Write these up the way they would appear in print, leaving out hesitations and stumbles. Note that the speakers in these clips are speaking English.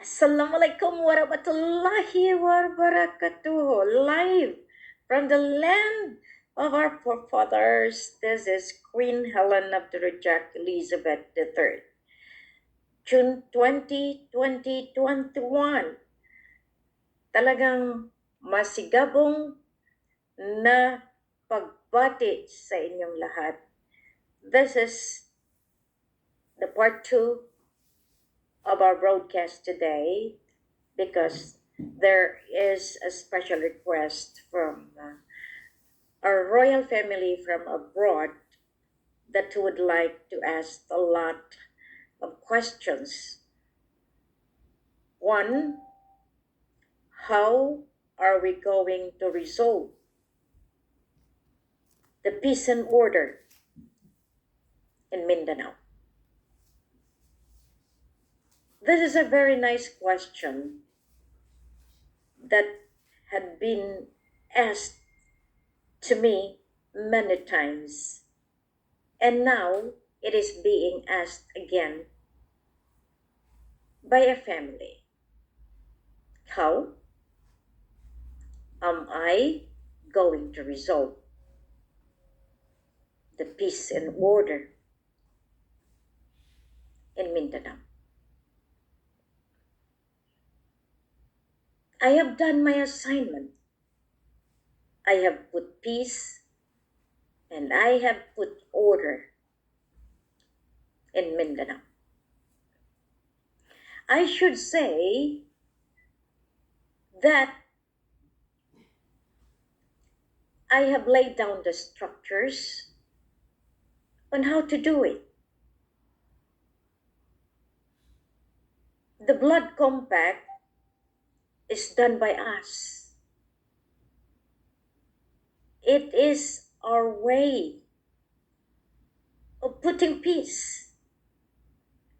Assalamualaikum warahmatullahi wabarakatuh. Live from the land of our forefathers, this is Queen Helen of the Reject Elizabeth III. June 20, 2021. Talagang masigabong na pagbati sa inyong lahat. This is the part 2 of our broadcast today because there is a special request from our royal family from abroad that would like to ask a lot of questions. One, how are we going to resolve the peace and order in Mindanao? This is a very nice question that had been asked to me many times, and now it is being asked again by a family. How am I going to resolve the peace and order in Mindanao? I have done my assignment. I have put peace and I have put order in Mindanao. I should say that I have laid down the structures on how to do it. The blood compact is done by us. It is our way of putting peace,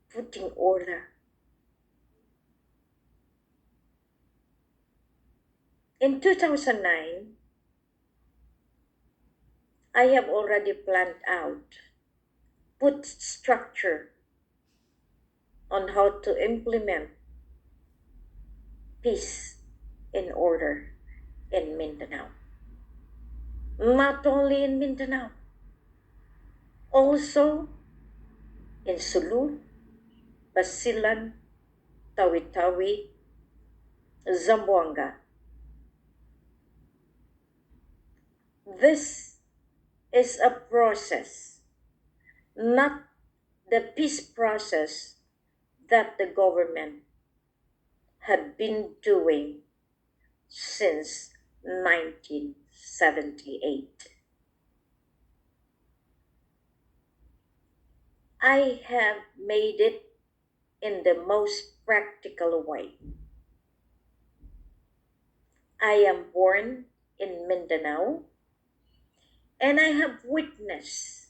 putting order. In 2009, I have already planned out, put structure on how to implement peace and order in Mindanao. Not only in Mindanao, also in Sulu, Basilan, Tawi-Tawi, Zamboanga. This is a process, not the peace process that the government had been doing since 1978. I have made it in the most practical way. I am born in Mindanao, and I have witnessed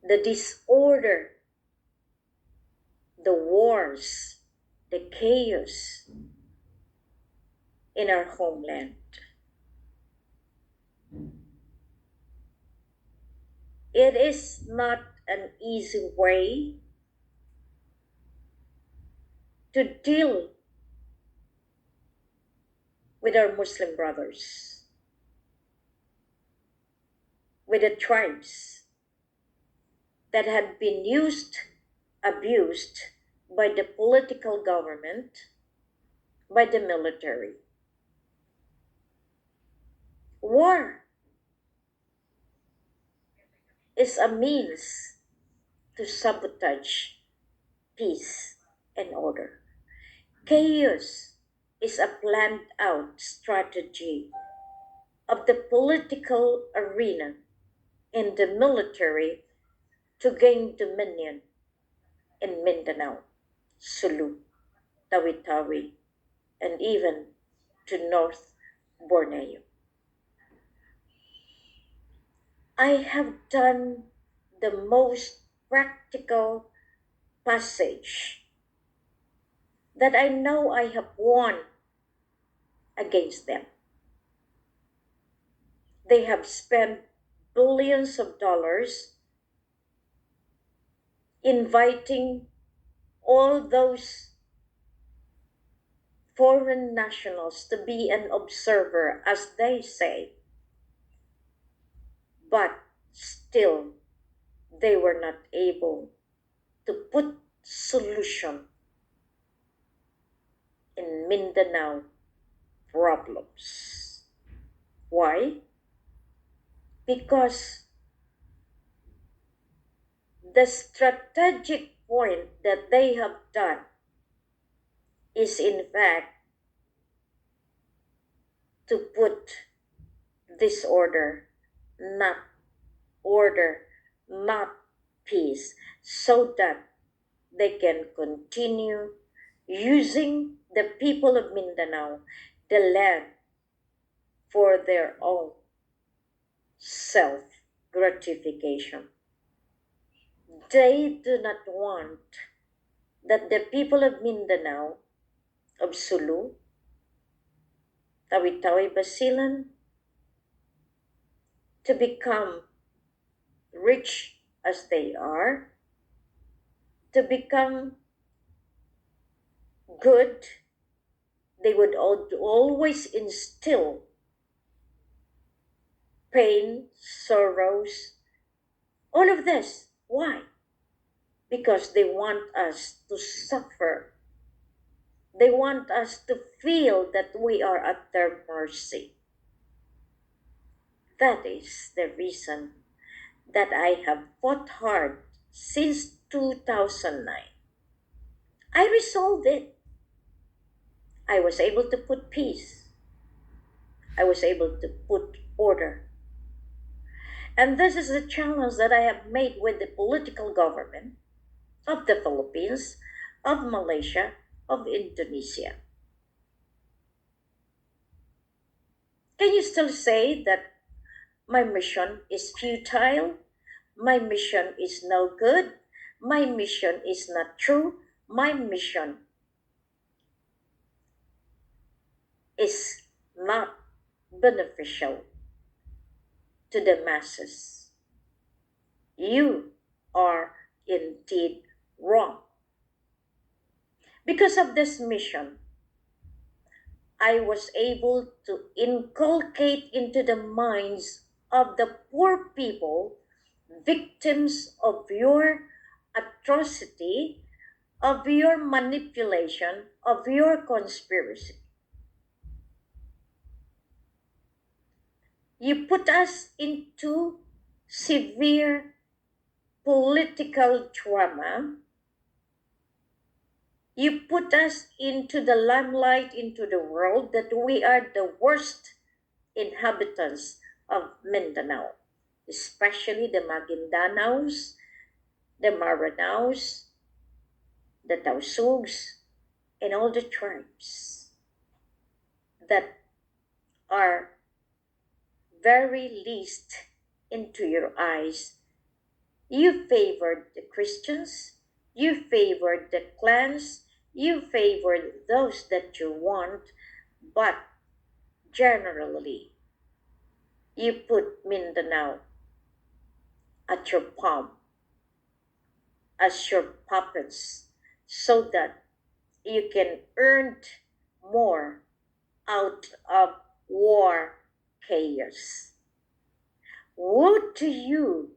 the disorder, the wars, the chaos in our homeland. It is not an easy way to deal with our Muslim brothers, with the tribes that had been abused by the political government, by the military. War is a means to sabotage peace and order. Chaos is a planned out strategy of the political arena and the military to gain dominion in Mindanao, Sulu, Tawi-Tawi, and even to North Borneo. I have done the most practical passage that I know I have won against them. They have spent billions of dollars inviting all those foreign nationals to be an observer, as they say, but still they were not able to put solution in Mindanao problems. Why? Because the strategic point that they have done is in fact to put disorder, not order, not peace, so that they can continue using the people of Mindanao, the land, for their own self gratification. They do not want that the people of Mindanao, of Sulu, Tawi-Tawi Basilan, to become rich as they are, to become good. They would always instill pain, sorrows, all of this. Why? Because they want us to suffer. They want us to feel that we are at their mercy. That is the reason that I have fought hard since 2009. I resolved it. I was able to put peace. I was able to put order. And this is the challenge that I have made with the political government of the Philippines, of Malaysia, of Indonesia. Can you still say that my mission is futile? My mission is no good? My mission is not true? My mission is not beneficial to the masses. You are indeed wrong. Because of this mission, I was able to inculcate into the minds of the poor people, victims of your atrocity, of your manipulation, of your conspiracy. You put us into severe political trauma. You put us into the limelight, into the world, that we are the worst inhabitants of Mindanao, especially the Magindanaos, the Maranaos, the Tausugs, and all the tribes that are very least into your eyes. You favored the Christians, you favored the clans, you favored those that you want, but generally, you put Mindanao at your palm as your puppets so that you can earn more out of war chaos. Woe to you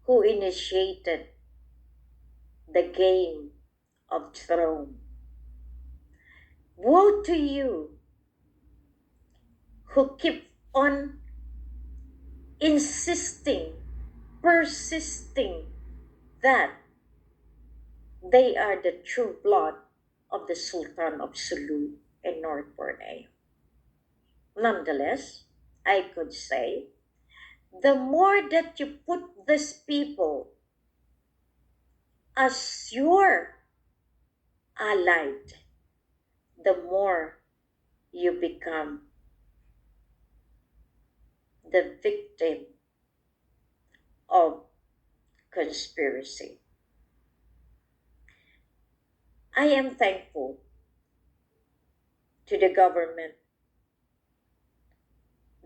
who initiated the game of throne. Woe to you who keep on insisting, persisting that they are the true blood of the Sultan of Sulu and North Borneo. Nonetheless, I could say, the more that you put these people as your allied, the more you become the victim of conspiracy. I am thankful to the government,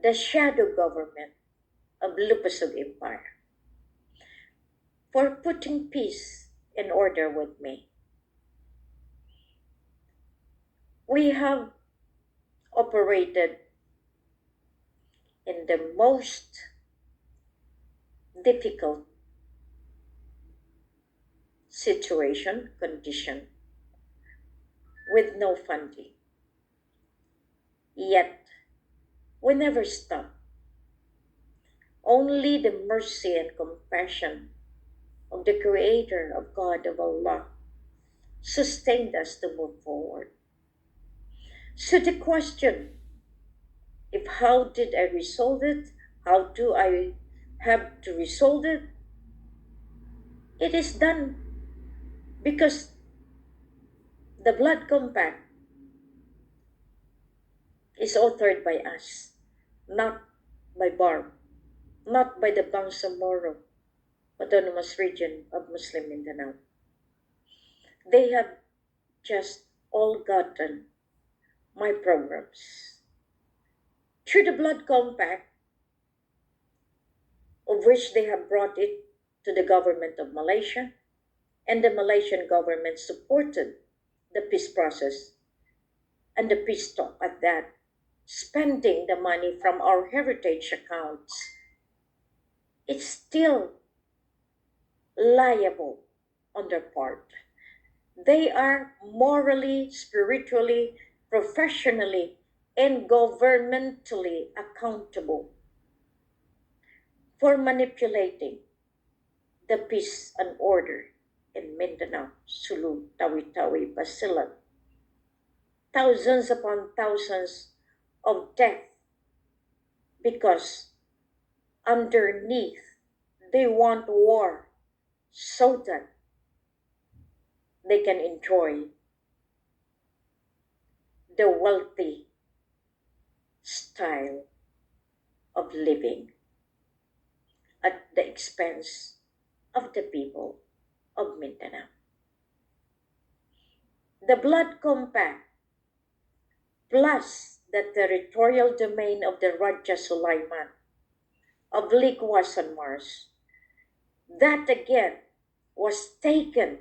the shadow government of Lupusog Empire, for putting peace and order with me. We have operated in the most difficult situation, condition, with no funding. Yet, we never stop. Only the mercy and compassion of the Creator, of God, of Allah, sustained us to move forward. So the question, if how did I resolve it? How do I have to resolve it? It is done because the blood compact is authored by us, not by Barb, not by the Bangsamoro Autonomous Region of Muslim Mindanao. They have just all gotten my programs. Through the blood compact, of which they have brought it to the government of Malaysia, and the Malaysian government supported the peace process and the peace talk at that, spending the money from our heritage accounts. It's still liable on their part. They are morally, spiritually, professionally, and governmentally accountable for manipulating the peace and order in Mindanao, Sulu, Tawi-Tawi, Basilan. Thousands upon thousands of death because underneath they want war so that they can enjoy the wealthy style of living at the expense of the people of Mindanao. The blood compact plus the territorial domain of the Raja Sulaiman of Likwas and Mars, that again was taken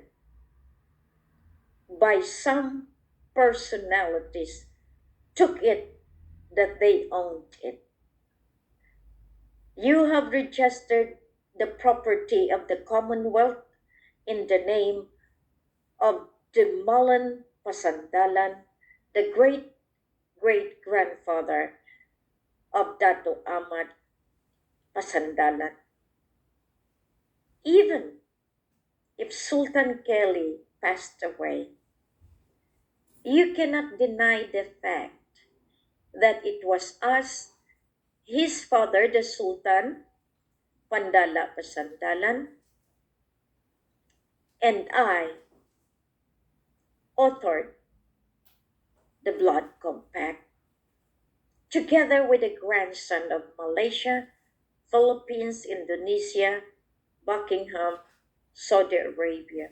by some personalities, took it that they owned it. You have registered the property of the Commonwealth in the name of Dimalan Pasandalan, the great-great-grandfather of Dato Ahmad Pasandalan. Even if Sultan Kelly passed away, you cannot deny the fact that it was us, his father, the Sultan, Pandala Pasandalan, and I authored the blood compact together with the grandson of Malaysia, Philippines, Indonesia, Buckingham, Saudi Arabia,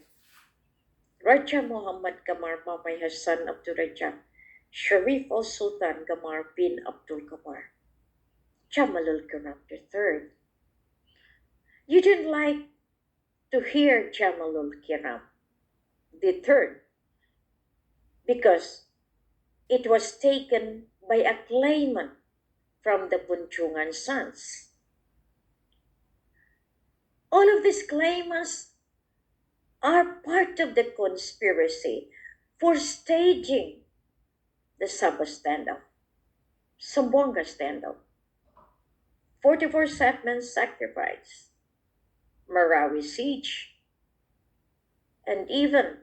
Raja Muhammad Qamar Mamay Hassan Abdul Raja, Sharif al Sultan Qamar bin Abdul Qamar, Jamalul Karam III. You didn't like to hear Jamalul Kiram III because it was taken by a claimant from the Bunchungan sons. All of these claimants are part of the conspiracy for staging the Sabah standoff, Sambuanga standoff, 44 settlement sacrifice, Marawi siege, and even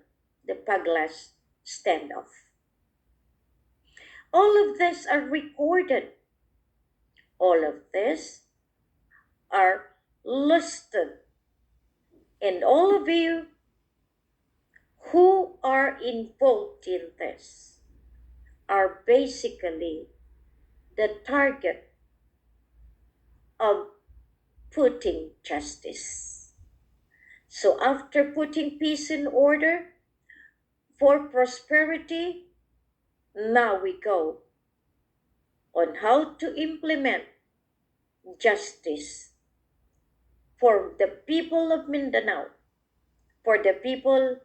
the Paglas standoff. All of this are recorded. All of this are listed. And all of you who are involved in this are basically the target of putting justice. So after putting peace in order for prosperity, now we go on how to implement justice for the people of Mindanao, for the people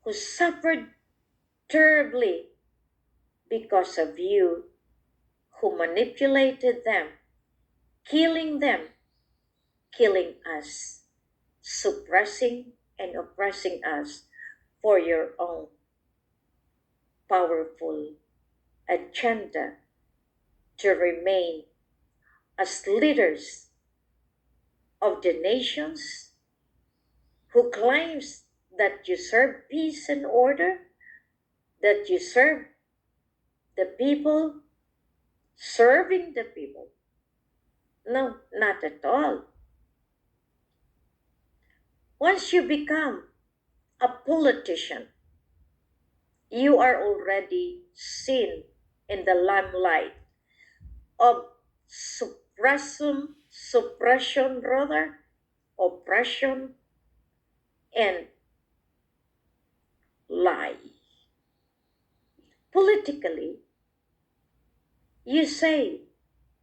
who suffered terribly because of you who manipulated them, killing us, suppressing and oppressing us for your own powerful agenda to remain as leaders of the nations who claims that you serve peace and order, that you serve the people, serving the people. No, not at all. Once you become a politician, you are already seen in the limelight of suppression rather, oppression, and lie. Politically, you say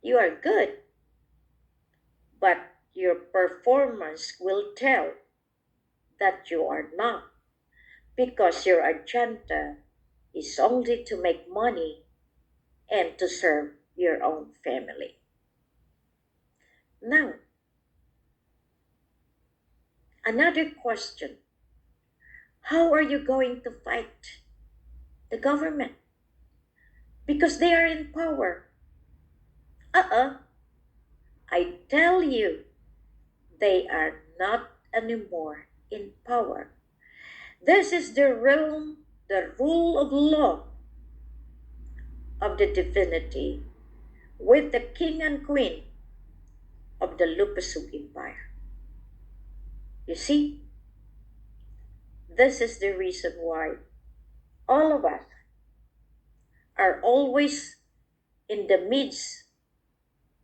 you are good, but your performance will tell that you are not, because your agenda is only to make money and to serve your own family. Now, another question: how are you going to fight the government? Because they are in power. I tell you, they are not anymore in power. This is the rule of law of the divinity with the king and queen of the Lupasug Empire. You see, this is the reason why all of us are always in the midst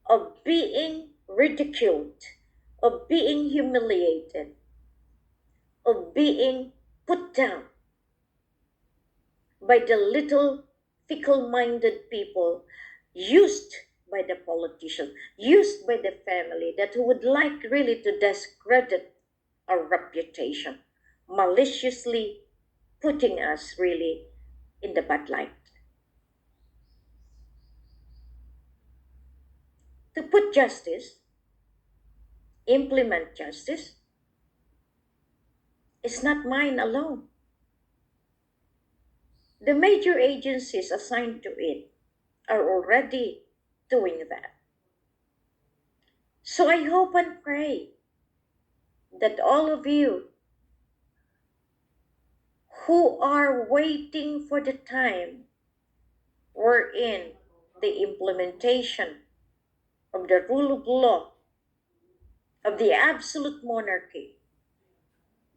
of being ridiculed, of being humiliated, of being put down by the little fickle minded people used by the politicians, used by the family that would like really to discredit our reputation, maliciously putting us really in the bad light. To put justice, implement justice, is not mine alone. The major agencies assigned to it are already doing that. So I hope and pray that all of you who are waiting for the time wherein the implementation of the rule of law, of the absolute monarchy,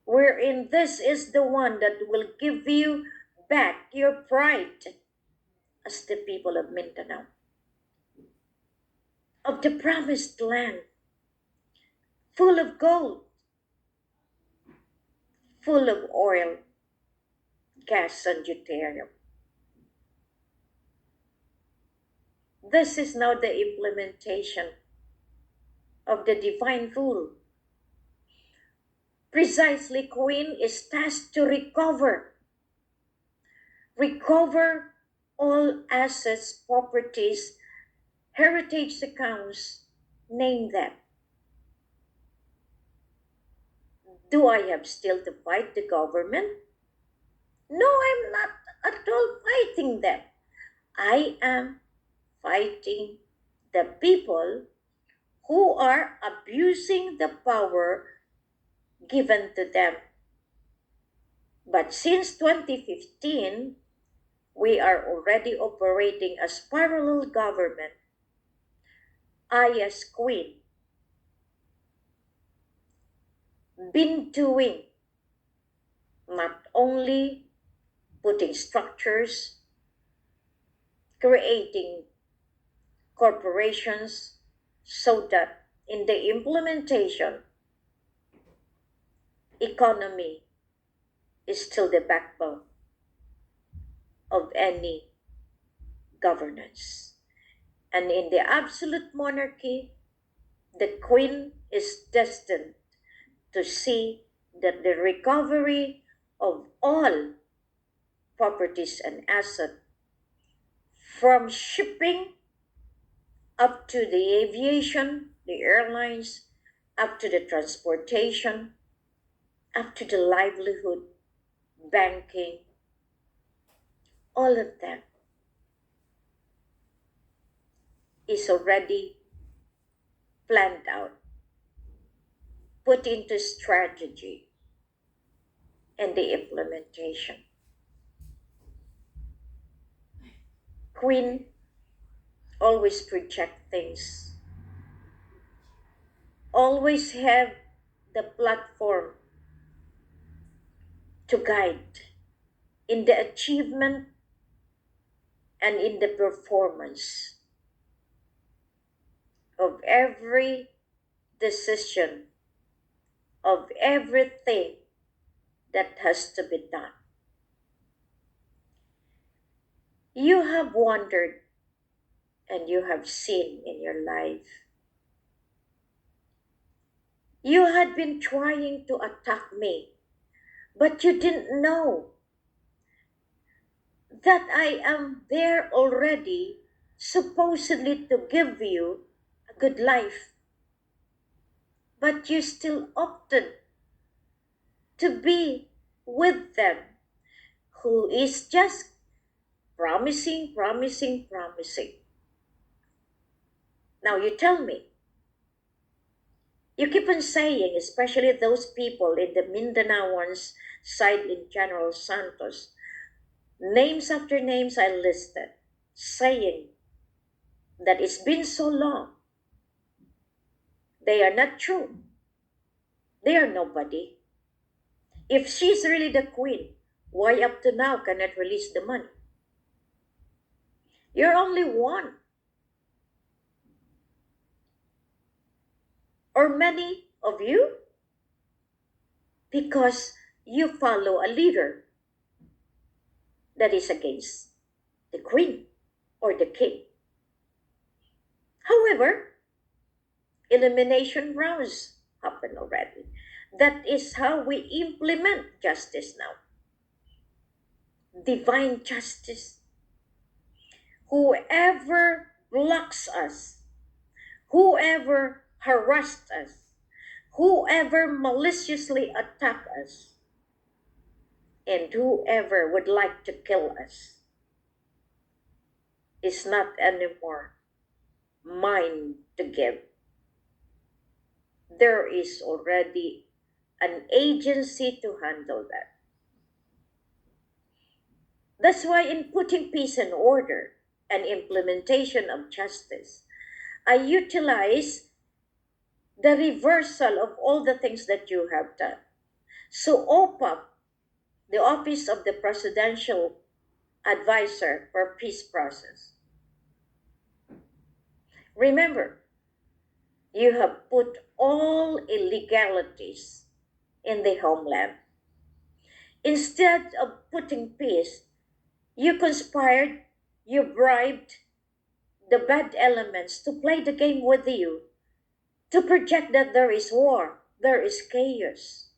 wherein this is the one that will give you back your pride as the people of Mindanao, of the promised land, full of gold, full of oil, gas, and deuterium. This is now the implementation of the divine rule. Precisely, Queen is tasked to recover all assets, properties, heritage accounts, name them. Do I have still to fight the government? No, I'm not at all fighting them. I am fighting the people who are abusing the power given to them. But since 2015, we are already operating as parallel government. I, as Queen, been doing not only putting structures, creating corporations, so that in the implementation, economy is still the backbone of any governance. And in the absolute monarchy, the Queen is destined to see that the recovery of all properties and assets from shipping up to the aviation, the airlines, up to the transportation, up to the livelihood, banking, all of that is already planned out, put into strategy and the implementation. Queen always project things, always have the platform to guide in the achievement and in the performance of every decision, of everything that has to be done. You have wondered and you have seen in your life. You had been trying to attack me, but you didn't know that I am there already, supposedly to give you a good life. But you still opted to be with them, who is just promising, promising, promising. Now you tell me, you keep on saying, especially those people in the Mindanaoans side in General Santos, names after names I listed, saying that it's been so long. They are not true. They are nobody. If she's really the queen, why up to now cannot release the money? You're only one. Or many of you, because you follow a leader that is against the queen or the king. However, elimination rounds happen already. That is how we implement justice now. Divine justice. Whoever blocks us, whoever harassed us, whoever maliciously attacked us, and whoever would like to kill us is not anymore mine to give. There is already an agency to handle that. That's why in putting peace and order and implementation of justice, I utilize the reversal of all the things that you have done. So OPAP, the Office of the Presidential Advisor for Peace Process, remember, you have put all illegalities in the homeland. Instead of putting peace, you conspired, you bribed the bad elements to play the game with you, to project that there is war, there is chaos.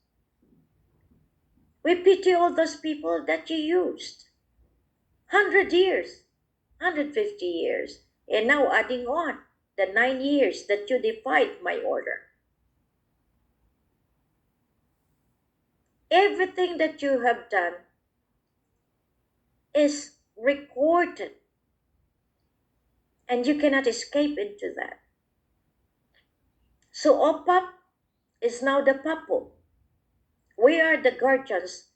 We pity all those people that you used. 100 years, 150 years, and now adding on the 9 years that you defied my order. Everything that you have done is recorded, and you cannot escape into that. So OPAP is now the PAPO. We are the guardians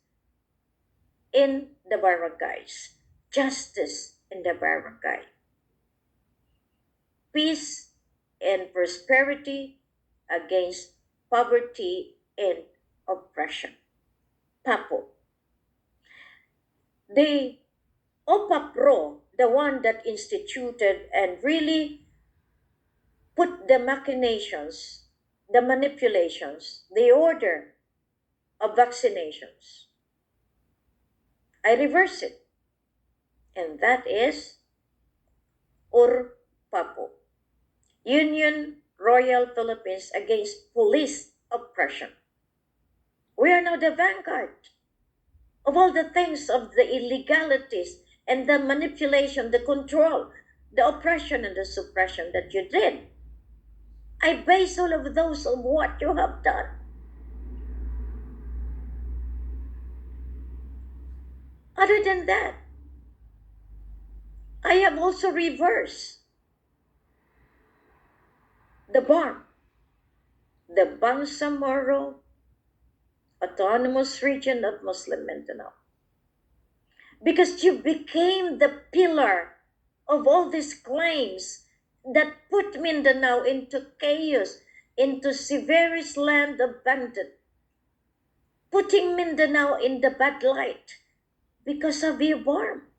in the barangays. Justice in the barangay. Peace and prosperity against poverty and oppression. PAPO. The OPAPRO, the one that instituted and really put the machinations, the manipulations, the order of vaccinations. I reverse it. And that is URPAPO, Union Royal Philippines Against Police Oppression. We are now the vanguard of all the things of the illegalities and the manipulation, the control, the oppression and the suppression that you did. I base all of those on what you have done. Other than that, I have also reversed the bar, the Bangsamoro Autonomous Region of Muslim Mindanao. Because you became the pillar of all these claims that put Mindanao into chaos, into Severus land of bandit, putting Mindanao in the bad light because of your bomb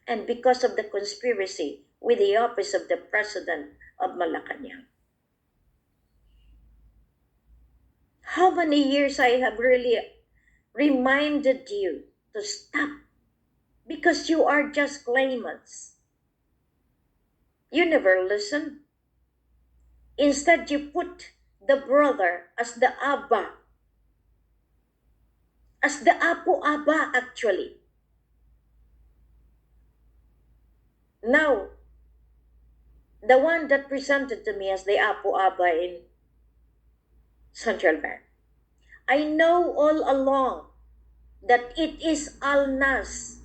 and because of the conspiracy with the office of the president of Malacanang. How many years I have really reminded you to stop because you are just claimants. You never listen. Instead, you put the brother as the Abba, as the Apo Abba actually. Now, the one that presented to me as the Apo Abba in Central Bank, I know all along that it is Al Nas.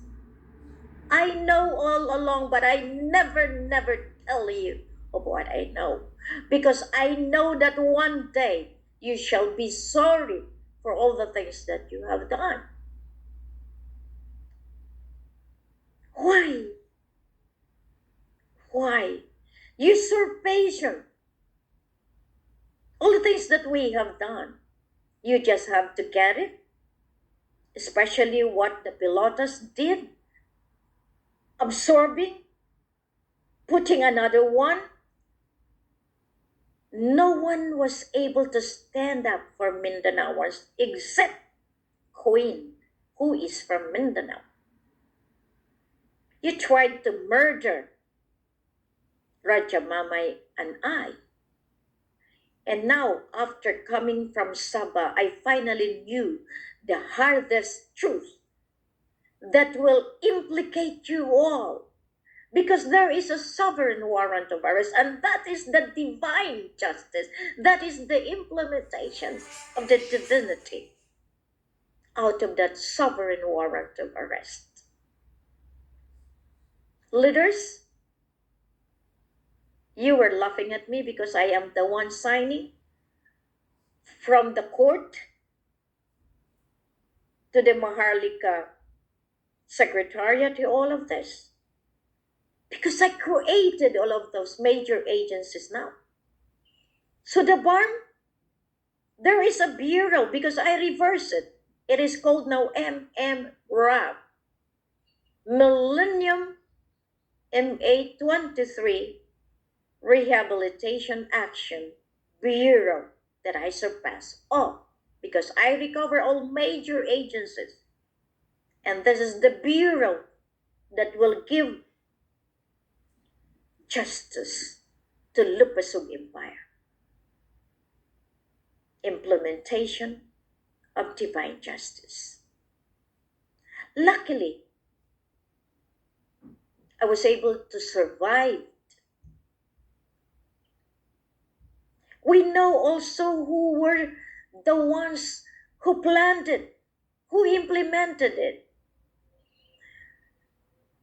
I know all along, but I never tell you of what I know. Because I know that one day you shall be sorry for all the things that you have done. Why? Why? Usurpation. All the things that we have done. You just have to get it. Especially what the Pilotas did. Absorbing. Putting another one. No one was able to stand up for Mindanaoans except Queen, who is from Mindanao. You tried to murder Raja Mamay and I. And now, after coming from Sabah, I finally knew the hardest truth that will implicate you all. Because there is a sovereign warrant of arrest, and that is the divine justice. That is the implementation of the divinity out of that sovereign warrant of arrest. Leaders, you were laughing at me because I am the one signing from the court to the Maharlika Secretariat to all of this. Because I created all of those major agencies now. So the BARM, there is a bureau because I reverse it. It is called now MMRAB, Millennium MA23 Rehabilitation Action Bureau that I surpass all because I recover all major agencies. And this is the bureau that will give justice to Lupasug Empire. Implementation of divine justice. Luckily, I was able to survive. We know also who were the ones who planned it, who implemented it.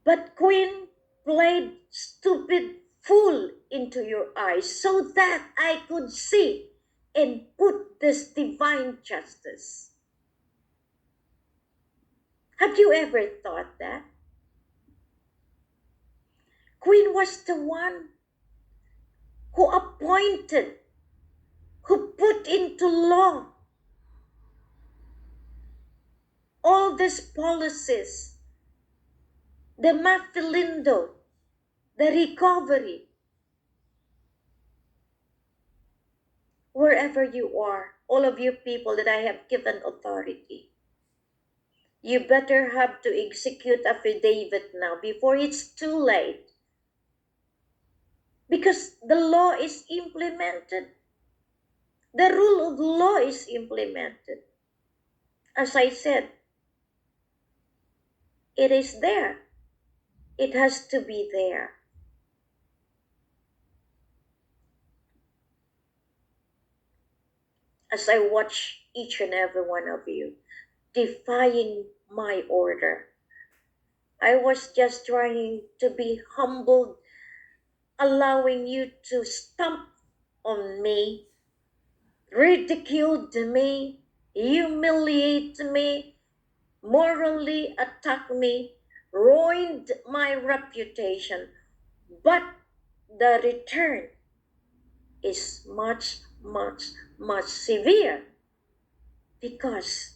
But Queen played stupid fool into your eyes so that I could see and put this divine justice. Have you ever thought that? Queen was the one who appointed, who put into law all these policies, the mafilindo, the recovery. Wherever you are, all of you people that I have given authority, you better have to execute affidavit now before it's too late. Because the law is implemented. The rule of law is implemented. As I said, it is there. It has to be there. As I watch each and every one of you defying my order, I was just trying to be humbled, allowing you to stomp on me, ridiculed me, humiliate me, morally attack me, ruined my reputation. But the return is much, much, much severe because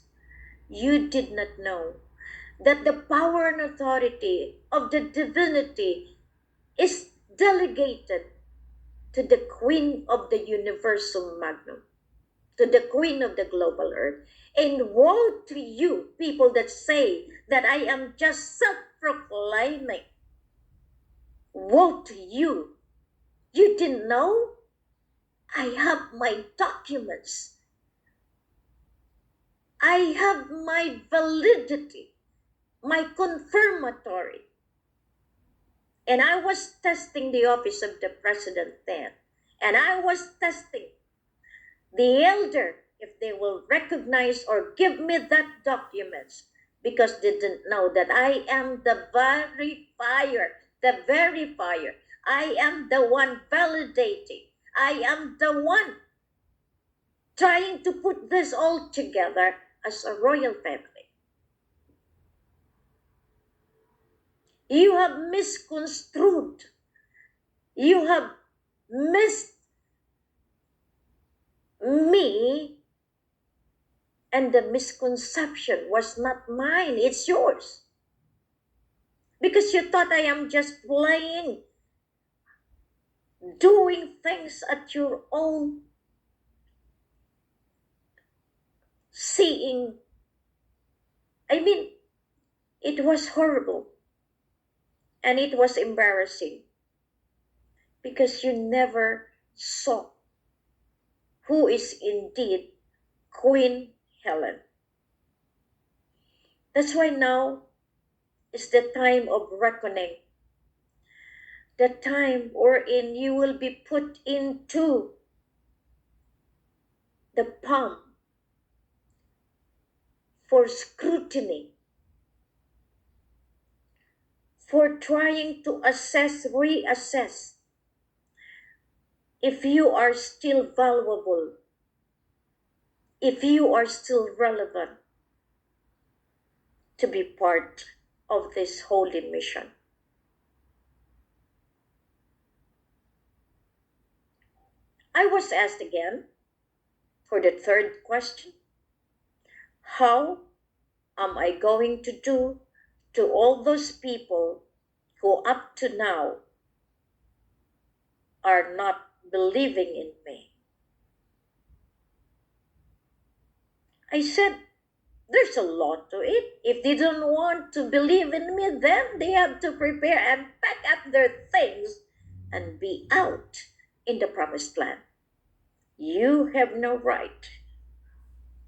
you did not know that the power and authority of the divinity is delegated to the Queen of the Universal Magnum, to the Queen of the global earth. And woe to you, people that say that I am just self proclaiming. Woe to you. You didn't know? I have my documents. I have my validity, my confirmatory. And I was testing the office of the president then. And I was testing the elder if they will recognize or give me that documents because they didn't know that I am the verifier, the verifier. I am the one validating. I am the one trying to put this all together as a royal family. You have misconstrued. You have missed me, and the misconception was not mine, it's yours. Because you thought I am just playing, doing things at your own seeing. I mean, it was horrible and it was embarrassing because you never saw who is indeed Queen Helen. That's why now is the time of reckoning, the time wherein you will be put into the palm for scrutiny, for trying to assess, reassess if you are still valuable, if you are still relevant to be part of this holy mission. I was asked again for the third question, how am I going to do to all those people who up to now are not believing in me? I said, there's a lot to it. If they don't want to believe in me, then they have to prepare and pack up their things and be out in the promised land. You have no right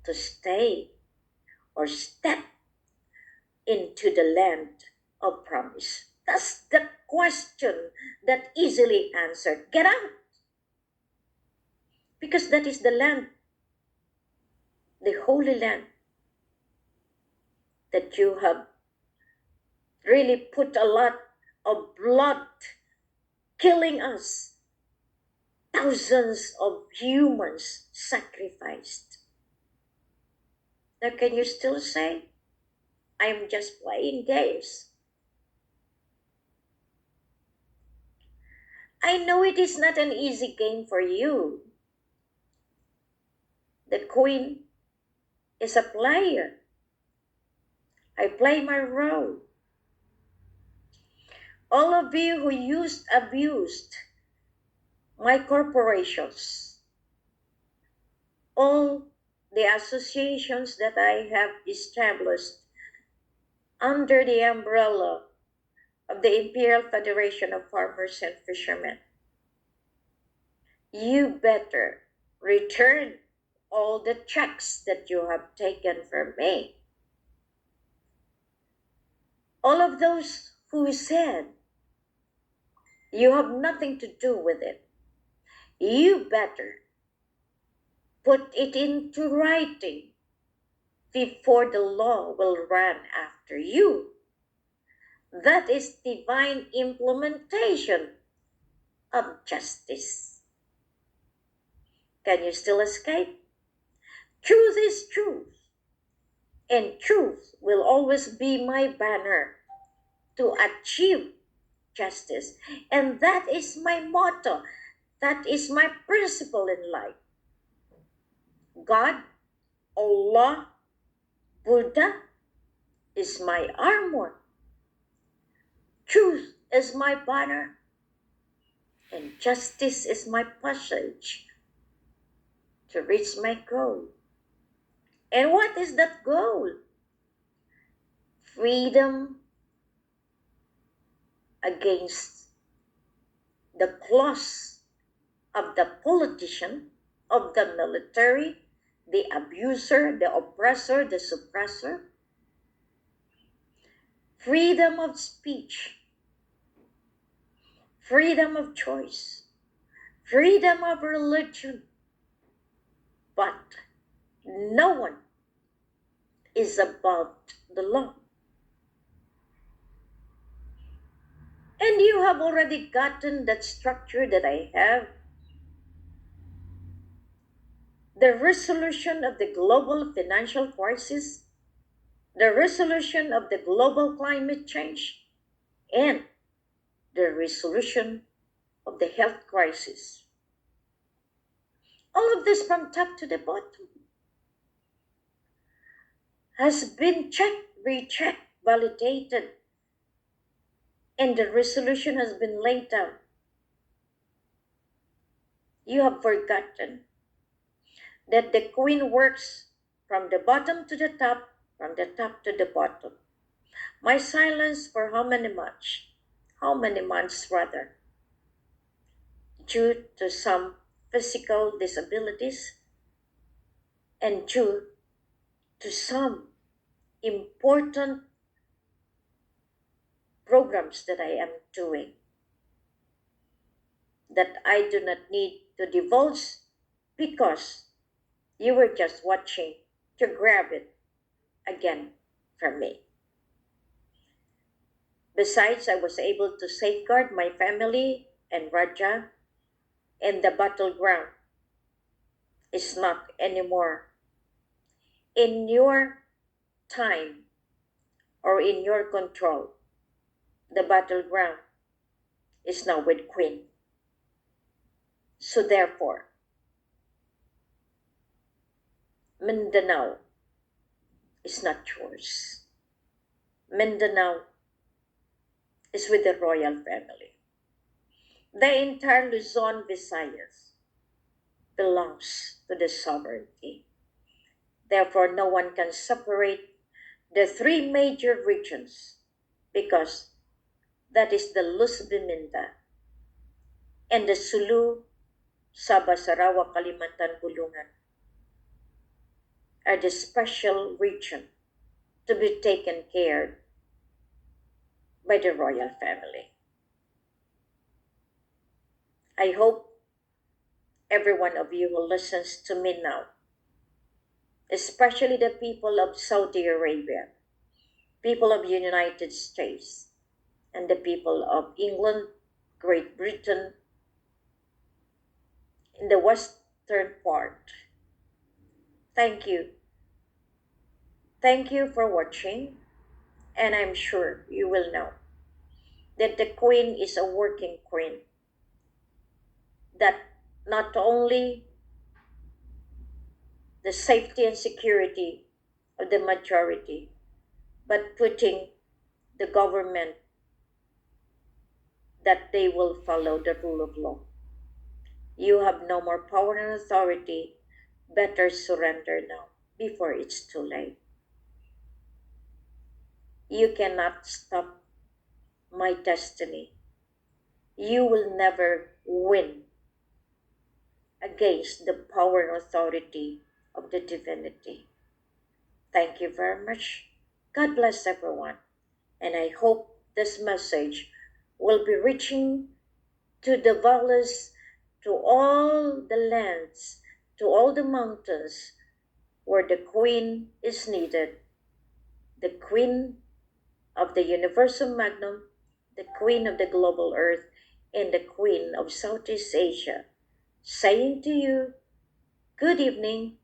to stay or step into the land of promise. That's the question that easily answered. Get out. Because that is the land, the holy land that you have really put a lot of blood killing us. Thousands of humans sacrificed. Now, can you still say, I'm just playing games? I know it is not an easy game for you. The queen is a player. I play my role. All of you who abused my corporations, all the associations that I have established under the umbrella of the Imperial Federation of Farmers and Fishermen, you better return all the checks that you have taken from me. All of those who said, "You have nothing to do with it. You better put it into writing before the law will run after you." That is divine implementation of justice. Can you still escape? Truth is truth, and truth will always be my banner to achieve justice. And that is my motto. That is my principle in life. God, Allah, Buddha is my armor. Truth is my banner, and justice is my passage to reach my goal. And what is that goal? Freedom against the claws of the politician, of the military, the abuser, the oppressor, the suppressor. Freedom of speech, freedom of choice, freedom of religion. But no one is above the law. And you have already gotten that structure that I have. The resolution of the global financial crisis, the resolution of the global climate change, and the resolution of the health crisis. All of this from top to the bottom has been checked, rechecked, validated, and the resolution has been laid down. You have forgotten that the queen works from the bottom to the top, from the top to the bottom. My silence for how many months? How many months rather? Due to some physical disabilities and due to some important programs that I am doing that I do not need to divulge because you were just watching to grab it again from me. Besides, I was able to safeguard my family and Raja, and the battleground is not anymore in your time or in your control. The battleground is now with Queen. So therefore, Mindanao is not yours. Mindanao is with the royal family. The entire Luzon, Visayas belongs to the sovereignty. Therefore, no one can separate the three major regions because that is the Luzbiminda and the Sulu, Sabah, Sarawak, Kalimantan, Bulungan are the special region to be taken care by the royal family. I hope every one of you who listens to me now, especially the people of Saudi Arabia, people of United States, and the people of England, Great Britain, in the western part. Thank you. Thank you for watching, and I'm sure you will know that the Queen is a working Queen, that not only the safety and security of the majority, but putting the government that they will follow the rule of law. You have no more power and authority. Better surrender now before it's too late. You cannot stop my destiny. You will never win against the power and authority of the divinity. Thank you very much. God bless everyone. And I hope this message will be reaching to the valleys, to all the lands, to all the mountains where the Queen is needed, the Queen of the Universal Magnum, the Queen of the Global Earth, and the Queen of Southeast Asia, saying to you, good evening